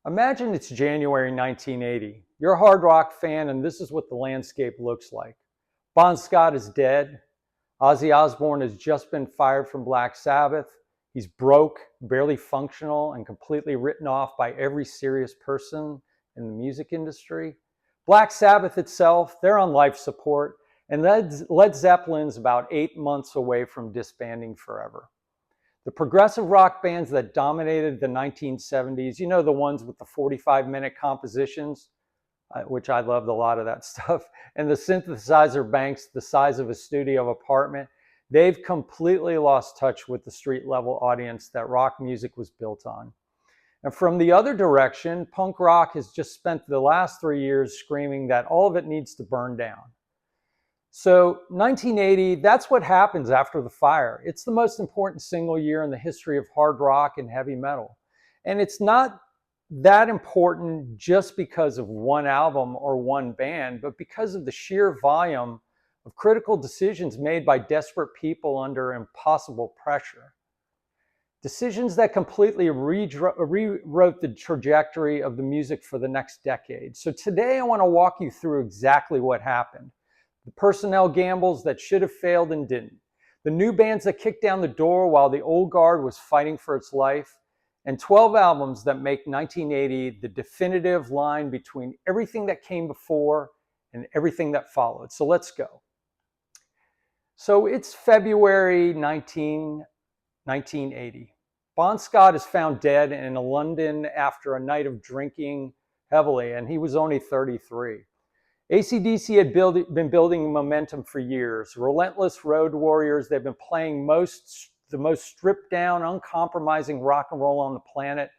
Imagine it's January 1980. You're a hard rock fan, and this is what the landscape looks like. Bon Scott is dead. Ozzy Osbourne has just been fired from Black Sabbath. He's broke, barely functional, and completely written off by every serious person in the music industry. Black Sabbath itself, they're on life support, and Led Zeppelin's about 8 months away from disbanding forever. The progressive rock bands that dominated the 1970s, you know, the ones with the 45-minute compositions, which I loved a lot of that stuff, and the synthesizer banks the size of a studio apartment, they've completely lost touch with the street-level audience that rock music was built on. And from the other direction, punk rock has just spent the last 3 years screaming that all of it needs to burn down. So 1980, that's what happens after the fire. It's the most important single year in the history of hard rock and heavy metal. And it's not that important just because of one album or one band, but because of the sheer volume of critical decisions made by desperate people under impossible pressure. Decisions that completely rewrote the trajectory of the music for the next decade. So today I want to walk you through exactly what happened. The personnel gambles that should have failed and didn't. The new bands that kicked down the door while the old guard was fighting for its life. And 12 albums that make 1980 the definitive line between everything that came before and everything that followed. So let's go. So it's February 1980. Bon Scott is found dead in London after a night of drinking heavily, and he was only 33. AC/DC had been building momentum for years. Relentless road warriors, they've been playing the most stripped down, uncompromising rock and roll on the planet.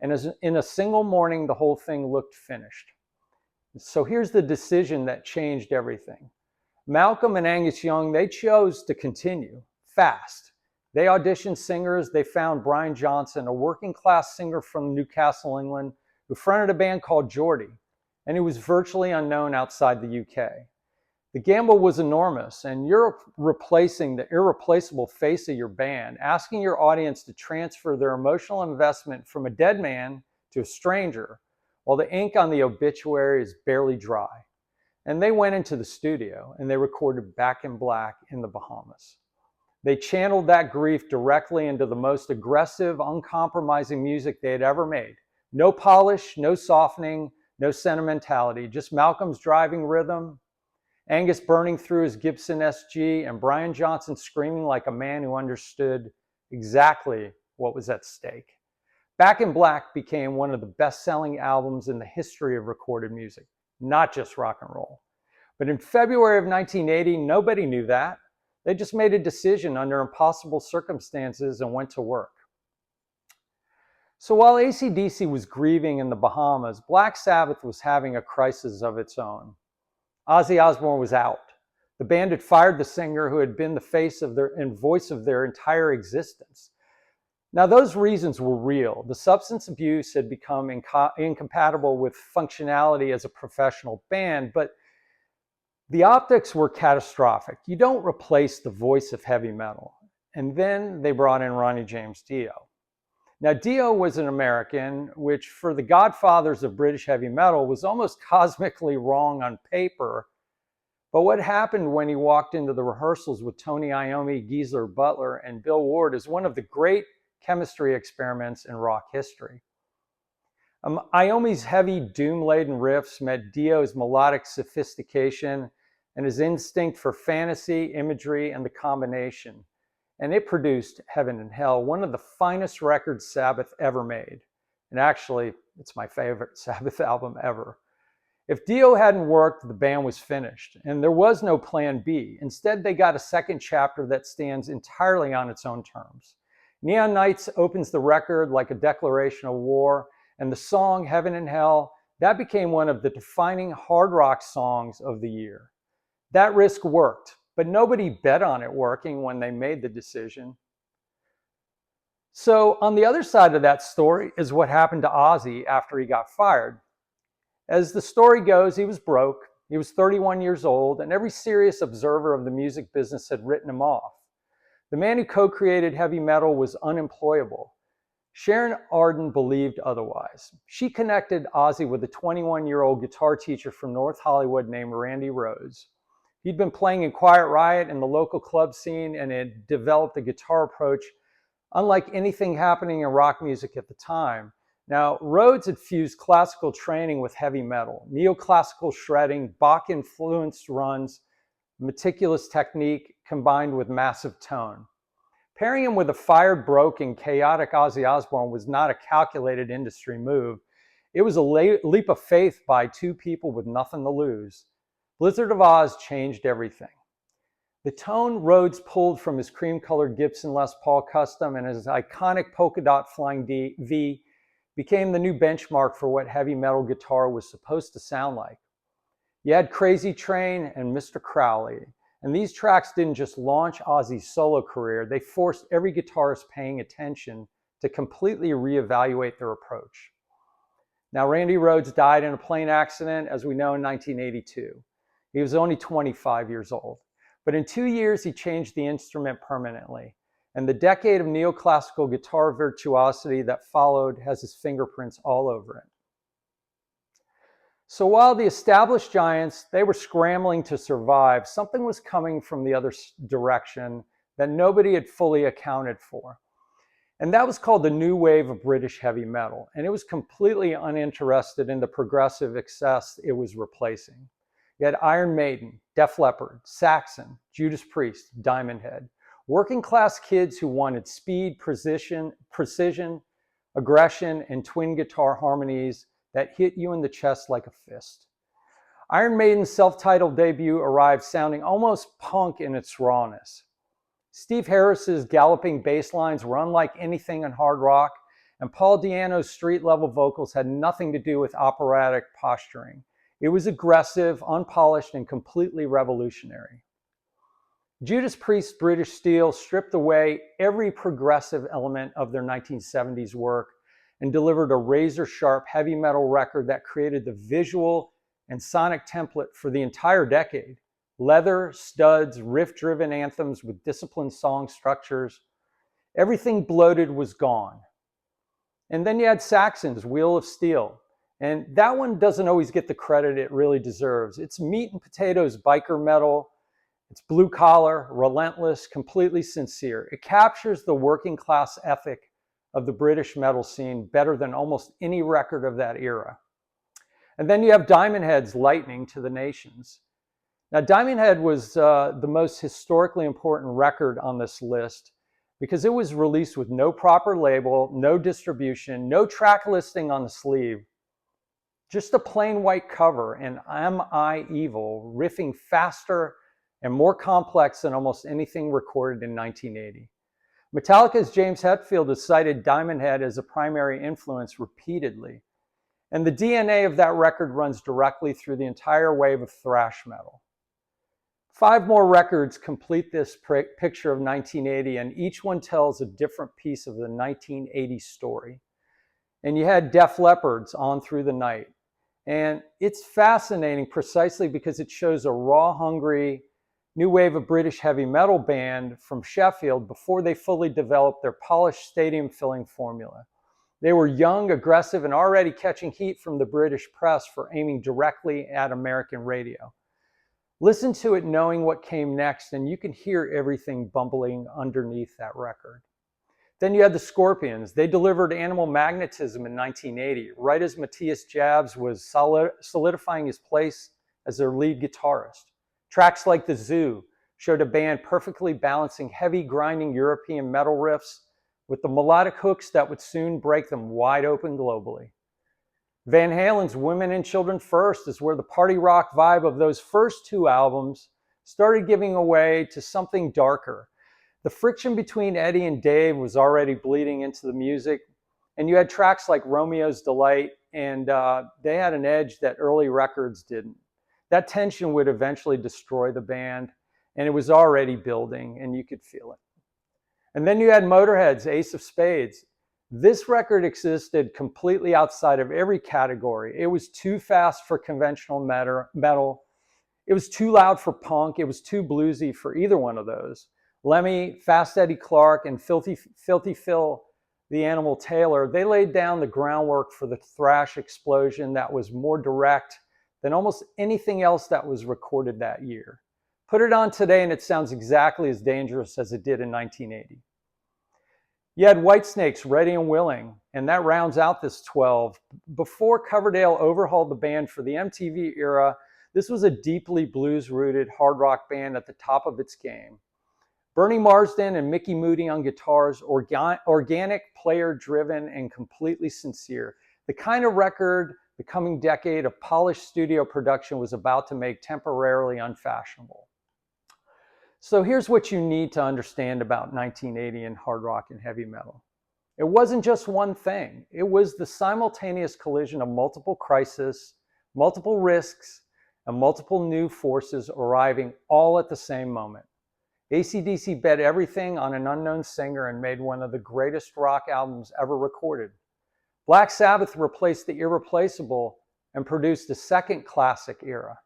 And in a single morning, the whole thing looked finished. So here's the decision that changed everything. Malcolm and Angus Young, they chose to continue fast. They auditioned singers. They found Brian Johnson, a working class singer from Newcastle, England, who fronted a band called Geordie. And he was virtually unknown outside the UK. The gamble was enormous, and you're replacing the irreplaceable face of your band, asking your audience to transfer their emotional investment from a dead man to a stranger, while the ink on the obituary is barely dry. And they went into the studio, and they recorded Back in Black in the Bahamas. They channeled that grief directly into the most aggressive, uncompromising music they had ever made. No polish, no softening, no sentimentality, just Malcolm's driving rhythm, Angus burning through his Gibson SG, and Brian Johnson screaming like a man who understood exactly what was at stake. Back in Black became one of the best-selling albums in the history of recorded music, not just rock and roll. But in February of 1980, nobody knew that. They just made a decision under impossible circumstances and went to work. So while AC/DC was grieving in the Bahamas, Black Sabbath was having a crisis of its own. Ozzy Osbourne was out. The band had fired the singer who had been the face of and voice of their entire existence. Now those reasons were real. The substance abuse had become incompatible with functionality as a professional band, but the optics were catastrophic. You don't replace the voice of heavy metal. And then they brought in Ronnie James Dio. Now, Dio was an American, which for the godfathers of British heavy metal was almost cosmically wrong on paper. But what happened when he walked into the rehearsals with Tony Iommi, Geezer Butler, and Bill Ward is one of the great chemistry experiments in rock history. Iommi's heavy, doom-laden riffs met Dio's melodic sophistication and his instinct for fantasy, imagery, and the combination. And it produced Heaven and Hell, one of the finest records Sabbath ever made. And actually, it's my favorite Sabbath album ever. If Dio hadn't worked, the band was finished, and there was no plan B. Instead, they got a second chapter that stands entirely on its own terms. Neon Nights opens the record like a declaration of war, and the song Heaven and Hell, that became one of the defining hard rock songs of the year. That risk worked. But nobody bet on it working when they made the decision. So on the other side of that story is what happened to Ozzy after he got fired. As the story goes, he was broke, he was 31 years old, and every serious observer of the music business had written him off. The man who co-created heavy metal was unemployable. Sharon Arden believed otherwise. She connected Ozzy with a 21-year-old guitar teacher from North Hollywood named Randy Rhoads. He'd been playing in Quiet Riot in the local club scene and had developed a guitar approach unlike anything happening in rock music at the time. Now, Rhoads had fused classical training with heavy metal, neoclassical shredding, Bach-influenced runs, meticulous technique combined with massive tone. Pairing him with a fired, broken, chaotic Ozzy Osbourne was not a calculated industry move. It was a leap of faith by two people with nothing to lose. Blizzard of Ozz changed everything. The tone Rhoads pulled from his cream-colored Gibson Les Paul Custom and his iconic polka dot flying V became the new benchmark for what heavy metal guitar was supposed to sound like. You had Crazy Train and Mr. Crowley, and these tracks didn't just launch Ozzy's solo career, they forced every guitarist paying attention to completely reevaluate their approach. Now, Randy Rhoads died in a plane accident, as we know, in 1982. He was only 25 years old. But in 2 years, he changed the instrument permanently. And the decade of neoclassical guitar virtuosity that followed has his fingerprints all over it. So while the established giants, they were scrambling to survive, something was coming from the other direction that nobody had fully accounted for. And that was called the new wave of British heavy metal. And it was completely uninterested in the progressive excess it was replacing. You had Iron Maiden, Def Leppard, Saxon, Judas Priest, Diamond Head. Working class kids who wanted speed, precision, aggression, and twin guitar harmonies that hit you in the chest like a fist. Iron Maiden's self-titled debut arrived sounding almost punk in its rawness. Steve Harris's galloping bass lines were unlike anything in hard rock, and Paul Di'Anno's street-level vocals had nothing to do with operatic posturing. It was aggressive, unpolished, and completely revolutionary. Judas Priest's British Steel stripped away every progressive element of their 1970s work and delivered a razor-sharp heavy metal record that created the visual and sonic template for the entire decade. Leather, studs, riff-driven anthems with disciplined song structures. Everything bloated was gone. And then you had Saxon's Wheel of Steel. And that one doesn't always get the credit it really deserves. It's meat and potatoes biker metal. It's blue collar, relentless, completely sincere. It captures the working class ethic of the British metal scene better than almost any record of that era. And then you have Diamond Head's Lightning to the Nations. Now, Diamond Head was the most historically important record on this list because it was released with no proper label, no distribution, no track listing on the sleeve. Just a plain white cover and Am I Evil riffing faster and more complex than almost anything recorded in 1980. Metallica's James Hetfield has cited Diamond Head as a primary influence repeatedly, and the DNA of that record runs directly through the entire wave of thrash metal. 5 more records complete this picture of 1980, and each one tells a different piece of the 1980s story. And you had Def Leppard's On Through the Night. And it's fascinating precisely because it shows a raw, hungry, new wave of British heavy metal band from Sheffield before they fully developed their polished stadium-filling formula. They were young, aggressive, and already catching heat from the British press for aiming directly at American radio. Listen to it knowing what came next, and you can hear everything bumbling underneath that record. Then you had the Scorpions. They delivered Animal Magnetism in 1980, right as Matthias Jabs was solidifying his place as their lead guitarist. Tracks like The Zoo showed a band perfectly balancing heavy, grinding European metal riffs with the melodic hooks that would soon break them wide open globally. Van Halen's Women and Children First is where the party rock vibe of those first 2 albums started giving way to something darker. The friction between Eddie and Dave was already bleeding into the music, and you had tracks like Romeo's Delight, and they had an edge that early records didn't. That tension would eventually destroy the band, and it was already building, and you could feel it. And then you had Motorhead's Ace of Spades. This record existed completely outside of every category. It was too fast for conventional metal. It was too loud for punk. It was too bluesy for either one of those. Lemmy, Fast Eddie Clarke, and Filthy Phil the Animal Tailor, they laid down the groundwork for the thrash explosion that was more direct than almost anything else that was recorded that year. Put it on today and it sounds exactly as dangerous as it did in 1980. You had Whitesnake's Ready and Willing, and that rounds out this 12. Before Coverdale overhauled the band for the MTV era, this was a deeply blues-rooted hard rock band at the top of its game. Bernie Marsden and Mickey Moody on guitars, organic, player-driven, and completely sincere. The kind of record the coming decade of polished studio production was about to make temporarily unfashionable. So here's what you need to understand about 1980 and hard rock and heavy metal. It wasn't just one thing. It was the simultaneous collision of multiple crises, multiple risks, and multiple new forces arriving all at the same moment. AC/DC bet everything on an unknown singer and made one of the greatest rock albums ever recorded. Black Sabbath replaced the irreplaceable and produced a second classic era.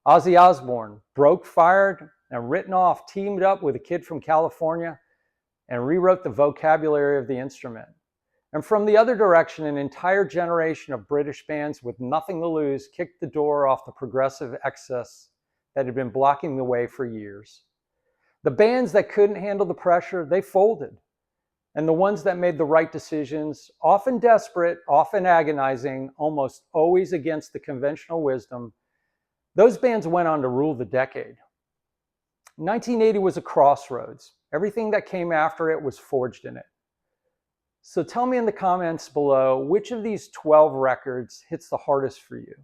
Ozzy Osbourne, broke, fired, and written off, teamed up with a kid from California and rewrote the vocabulary of the instrument. And from the other direction, an entire generation of British bands with nothing to lose kicked the door off the progressive excess that had been blocking the way for years. The bands that couldn't handle the pressure, they folded. And the ones that made the right decisions, often desperate, often agonizing, almost always against the conventional wisdom, those bands went on to rule the decade. 1980 was a crossroads. Everything that came after it was forged in it. So tell me in the comments below, which of these 12 records hits the hardest for you?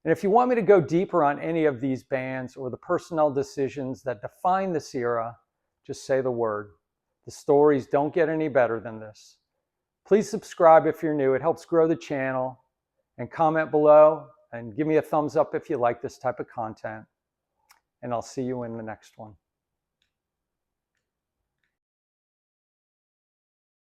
And if you want me to go deeper on any of these bands or the personnel decisions that define this era, just say the word. The stories don't get any better than this. Please subscribe if you're new. It helps grow the channel. And comment below and give me a thumbs up if you like this type of content. And I'll see you in the next one.